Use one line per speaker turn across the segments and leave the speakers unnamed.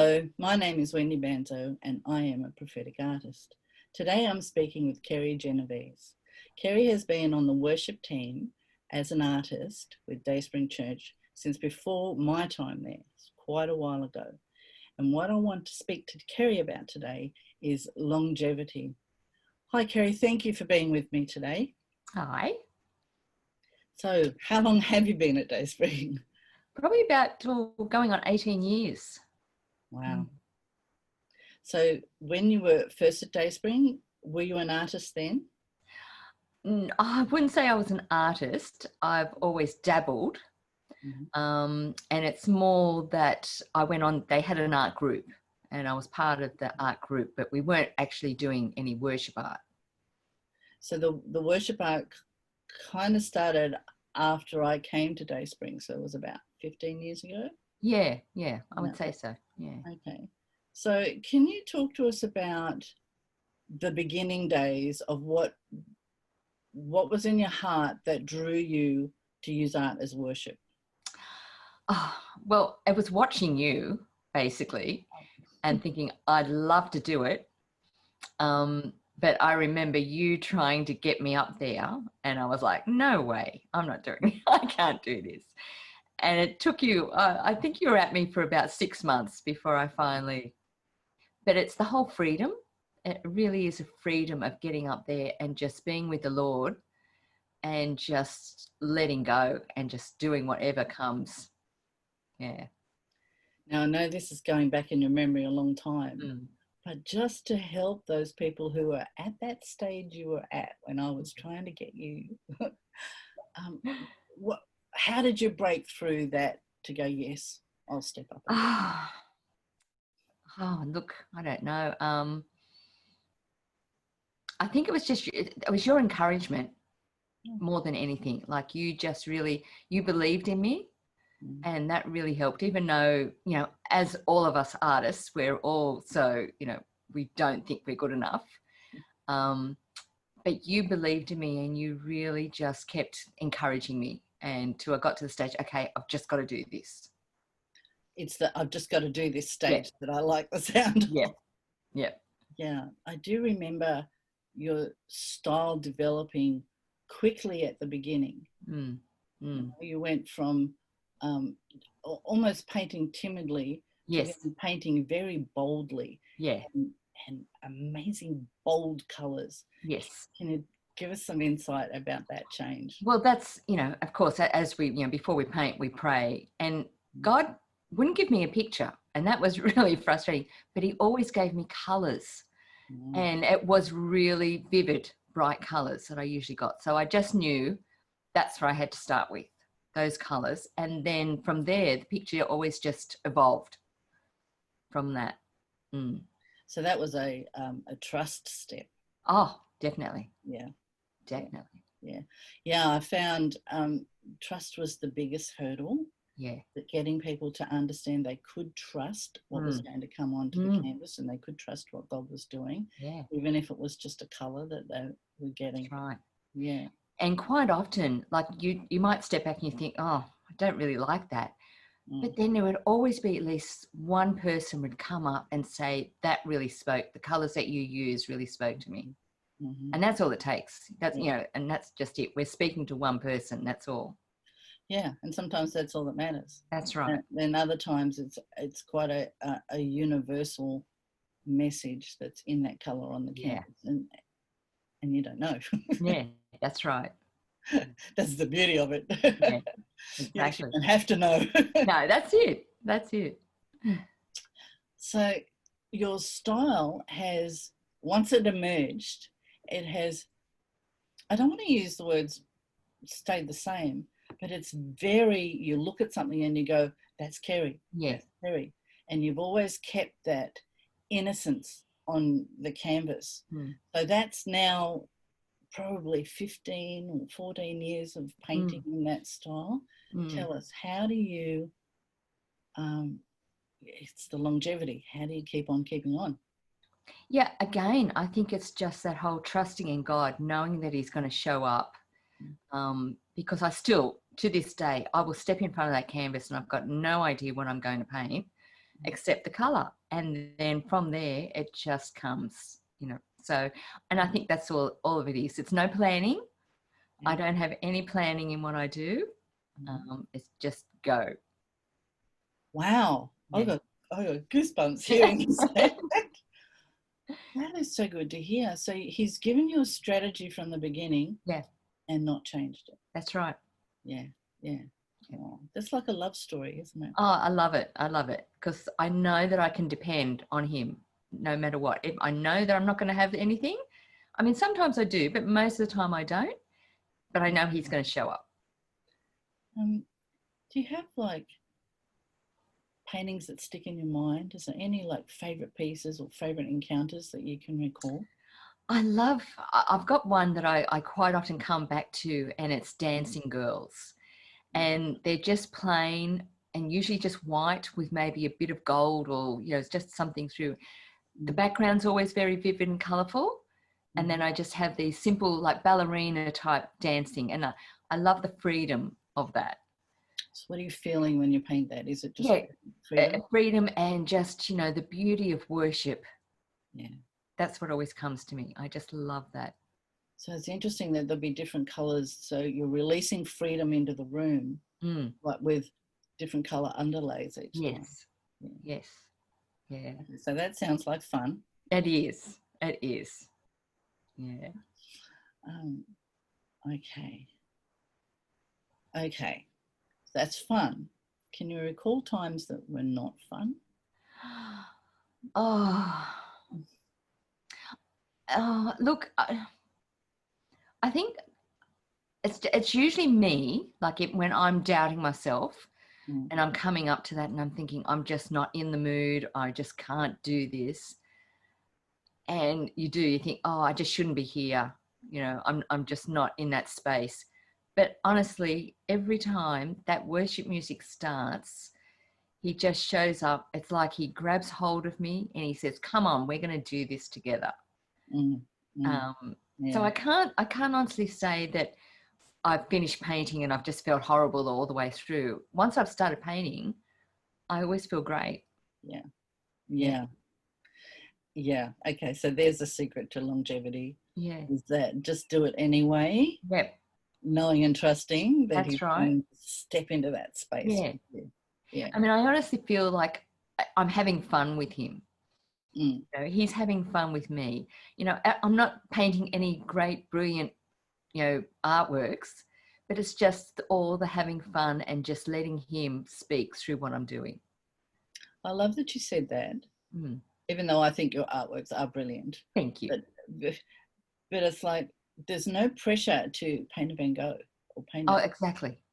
Hello, my name is Wendy Manzo and I am a prophetic artist. Today I'm speaking with Kerri Genovese. Kerri has been on the worship team as an artist with DaySpring Church since before my time there, quite a while ago. And what I want to speak to Kerri about today is longevity. Hi Kerri, thank you for being with me today.
Hi.
So how long have you been at DaySpring?
Probably about going on 18 years.
Wow. So when you were first at DaySpring, were you an artist then?
I wouldn't say I was an artist. I've always dabbled. And it's more that I went on, they had an art group and I was part of the art group, but we weren't actually doing any worship art.
So the worship art kind of started after I came to DaySpring, so it was about 15 years ago?
Yeah, I would say so, yeah.
Okay. So can you talk to us about the beginning days of what was in your heart that drew you to use art as worship?
Oh, well, it was watching you, basically, and thinking, I'd love to do it. But I remember you trying to get me up there and I was like, no way, I'm not doing it. I can't do this. And it took you, I think you were at me for about 6 months before I finally, but it's the whole freedom. It really is a freedom of getting up there and just being with the Lord and just letting go and just doing whatever comes. Yeah.
Now I know this is going back in your memory a long time. But just to help those people who are at that stage you were at when I was trying to get you, how did you break through that to go, yes, I'll step up?
Oh, look, I don't know. I think it was just, it was your encouragement more than anything. Like you just really, you believed in me. And that really helped, even though, you know, as all of us artists, we're all so, you know, we don't think we're good enough. But you believed in me and you really just kept encouraging me. And till I got to the stage, okay, I've just got to do this.
It's that I've just got to do this stage that I like the sound of. Yeah, I do remember your style developing quickly at the beginning. You went from almost painting timidly to painting very boldly. And amazing bold colours. Can you give us some insight about that change?
Well, that's, you know, of course, as we, you know, before we paint, we pray. And God wouldn't give me a picture. And that was really frustrating. But he always gave me colours. And it was really vivid, bright colours that I usually got. So I just knew that's where I had to start with, those colours. And then from there, the picture always just evolved from that.
So that was a trust step.
Oh, definitely.
Yeah.
Definitely.
Yeah, I found trust was the biggest hurdle. That getting people to understand they could trust what was going to come onto the canvas and they could trust what God was doing, even if it was just a colour that they were getting.
That's right.
Yeah.
And quite often, like you might step back and you think, oh, I don't really like that. But then there would always be at least one person would come up and say, that really spoke, the colours that you use really spoke to me. And that's all it takes. That's, you know, and that's just it. We're speaking to one person, that's all.
Yeah, and sometimes that's all that matters.
That's right.
And then other times it's quite a universal message that's in that colour on the canvas. And you don't know.
Yeah, that's right.
That's the beauty of it.
Yeah, exactly.
You don't have to know.
No, that's it. That's it.
So your style has, once it emerged, it has, I don't want to use the words stayed the same, but it's very, you look at something and you go, that's Kerri. That's Kerri. And you've always kept that innocence on the canvas. So that's now probably 15 or 14 years of painting in that style. Tell us, how do you, it's the longevity, how do you keep on keeping on?
Yeah, again, I think it's just that whole trusting in God, knowing that he's going to show up. Because I still, to this day, I will step in front of that canvas and I've got no idea what I'm going to paint except the colour. And then from there, it just comes, So, and I think that's all of it is. It's no planning. I don't have any planning in what I do. It's just go.
Wow.
Yeah.
I got goosebumps hearing you say that. That is so good to hear. So he's given you a strategy from the beginning,
Yeah,
and not changed it.
that's right.
Yeah. Oh, that's like a love story, isn't it?
Oh, I love it. I love it because I know that I can depend on him no matter what. If I know that I'm not going to have anything, I mean, sometimes I do, but most of the time I don't. But I know he's going to show up.
Do you have like paintings that stick in your mind? Is there any like favorite pieces or favorite encounters that you can recall?
I've got one that I quite often come back to, and it's Dancing Girls. And they're just plain and usually just white with maybe a bit of gold or, it's just something through. The background's always very vivid and colourful. And then I just have these simple like ballerina type dancing. And I love the freedom of that.
So what are you feeling when you paint that? Is it just
freedom and just, the beauty of worship.
Yeah.
That's what always comes to me. I just love that.
So it's interesting that there'll be different colours. So you're releasing freedom into the room, like with different colour underlays each time.
Yes. Yeah.
So that sounds like fun.
It is. It is. Yeah.
Okay. That's fun. Can you recall times that were not fun?
Look, I think it's usually me, like when I'm doubting myself and I'm coming up to that and I'm thinking, I'm just not in the mood. I just can't do this. And you think, oh, I just shouldn't be here. I'm just not in that space. But honestly, every time that worship music starts, he just shows up. It's like he grabs hold of me and he says, come on, we're going to do this together. So I can't honestly say that I've finished painting and I've just felt horrible all the way through. Once I've started painting, I always feel great.
Yeah. Okay. So there's a secret to longevity.
Yeah.
Is that just do it anyway.
Yep.
Knowing and trusting that he's going to step into that space.
Yeah. I mean, I honestly feel like I'm having fun with him. He's having fun with me. I'm not painting any great, brilliant, artworks, but it's just all the having fun and just letting him speak through what I'm doing.
I love that you said that, even though I think your artworks are brilliant.
Thank you.
But it's like there's no pressure to paint a Van Gogh or paint a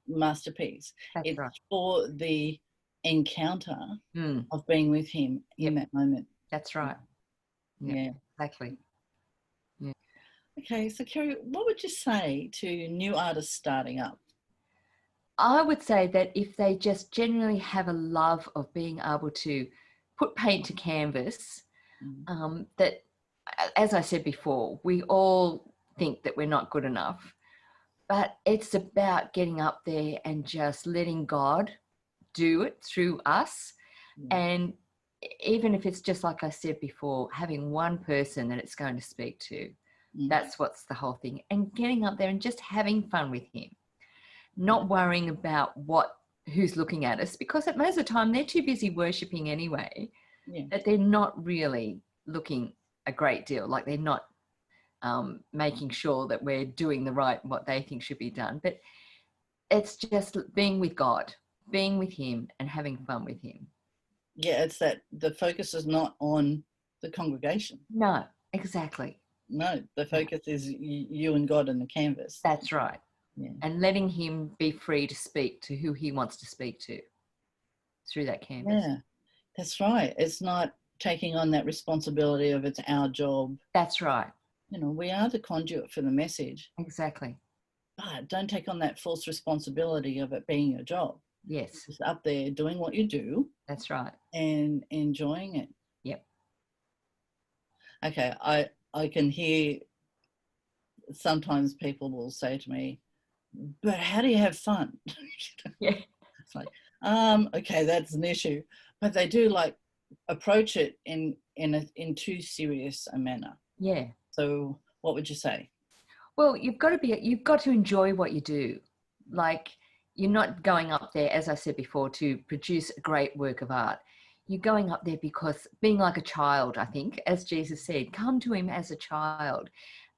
masterpiece. It's right. For the encounter of being with him in that moment.
That's right. Yeah, exactly. Yeah.
Okay, so Kerri, what would you say to new artists starting up?
I would say that if they just genuinely have a love of being able to put paint to canvas, that, as I said before, we all think that we're not good enough, but it's about getting up there and just letting God do it through us. And even if it's just like I said before, having one person that it's going to speak to, that's what's the whole thing. And getting up there and just having fun with him, not worrying about who's looking at us, because at most of the time they're too busy worshipping anyway, that they're not really looking a great deal. Like they're not making sure that we're doing what they think should be done. But it's just being with God, being with him and having fun with him.
Yeah, it's that the focus is not on the congregation.
No, exactly.
No, the focus is you and God and the canvas.
That's right. Yeah. And letting him be free to speak to who he wants to speak to through that canvas.
Yeah, that's right. It's not taking on that responsibility of it's our job.
That's right.
We are the conduit for the message.
Exactly.
But don't take on that false responsibility of it being your job.
Yes.
Just up there doing what you do.
That's right.
And enjoying it.
Yep.
Okay, I can hear sometimes people will say to me, but how do you have fun?
Yeah.
It's like, okay, that's an issue. But they do like approach it in too serious a manner.
Yeah.
So what would you say?
Well, you've got to enjoy what you do. Like, you're not going up there, as I said before, to produce a great work of art. You're going up there because being like a child, I think, as Jesus said, come to him as a child.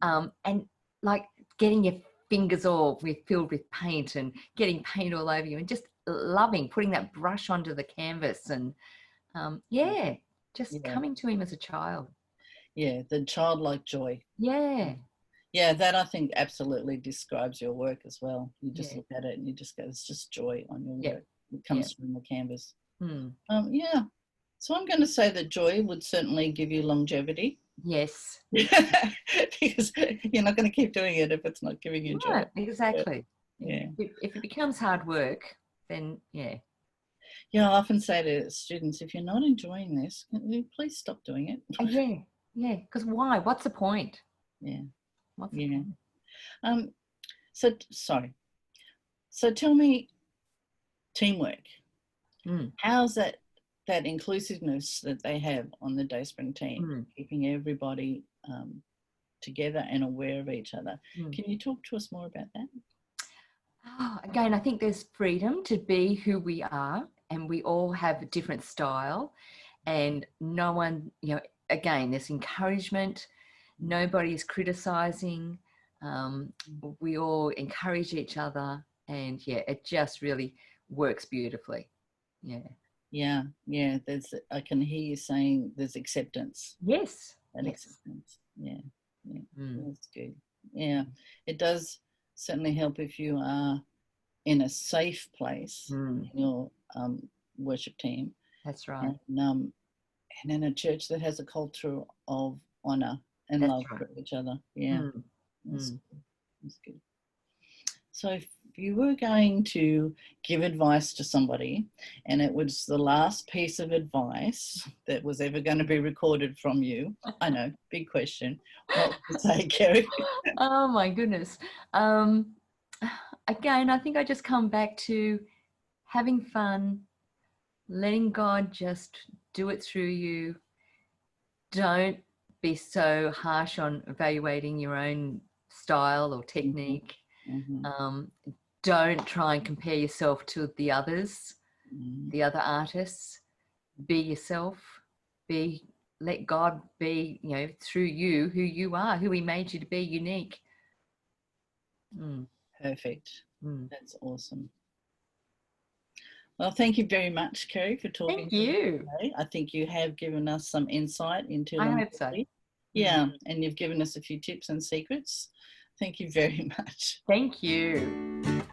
And like getting your fingers all filled with paint and getting paint all over you and just loving, putting that brush onto the canvas and just coming to him as a child.
Yeah, the childlike joy.
Yeah.
Yeah, that I think absolutely describes your work as well. You just look at it and you just go, it's just joy on your work. It comes from the canvas. Yeah. So I'm going to say that joy would certainly give you longevity.
Yes.
Because you're not going to keep doing it if it's not giving you joy.
Exactly.
Yeah.
If it becomes hard work, then yeah.
Yeah, I often say to students, if you're not enjoying this, please stop doing it.
Yeah. Because why? What's the point?
Yeah.
What's the point?
So tell me, teamwork. How's that inclusiveness that they have on the DaySpring team, keeping everybody together and aware of each other? Can you talk to us more about that?
Again, I think there's freedom to be who we are, and we all have a different style, and no one, again, there's encouragement. Nobody's criticizing. We all encourage each other, and it just really works beautifully.
Yeah. I can hear you saying there's acceptance.
Yes.
Acceptance. Yeah. That's good. Yeah, it does certainly help if you are in a safe place in your worship team.
That's right.
And in a church that has a culture of honor and love for each other. Yeah. That's good. So if you were going to give advice to somebody and it was the last piece of advice that was ever going to be recorded from you, I know, big question, what would you say, Kerri?
Oh my goodness. Again, I think I just come back to having fun, letting God just do it through you. Don't be so harsh on evaluating your own style or technique. Don't try and compare yourself to the others, the other artists. Be yourself. Let God be, through you, who you are, who he made you to be, unique.
Perfect. That's awesome. Well, thank you very much, Kerri, for talking
to me
today. I think you have given us some insight into
I hope so.
Yeah, and you've given us a few tips and secrets. Thank you very much.
Thank you.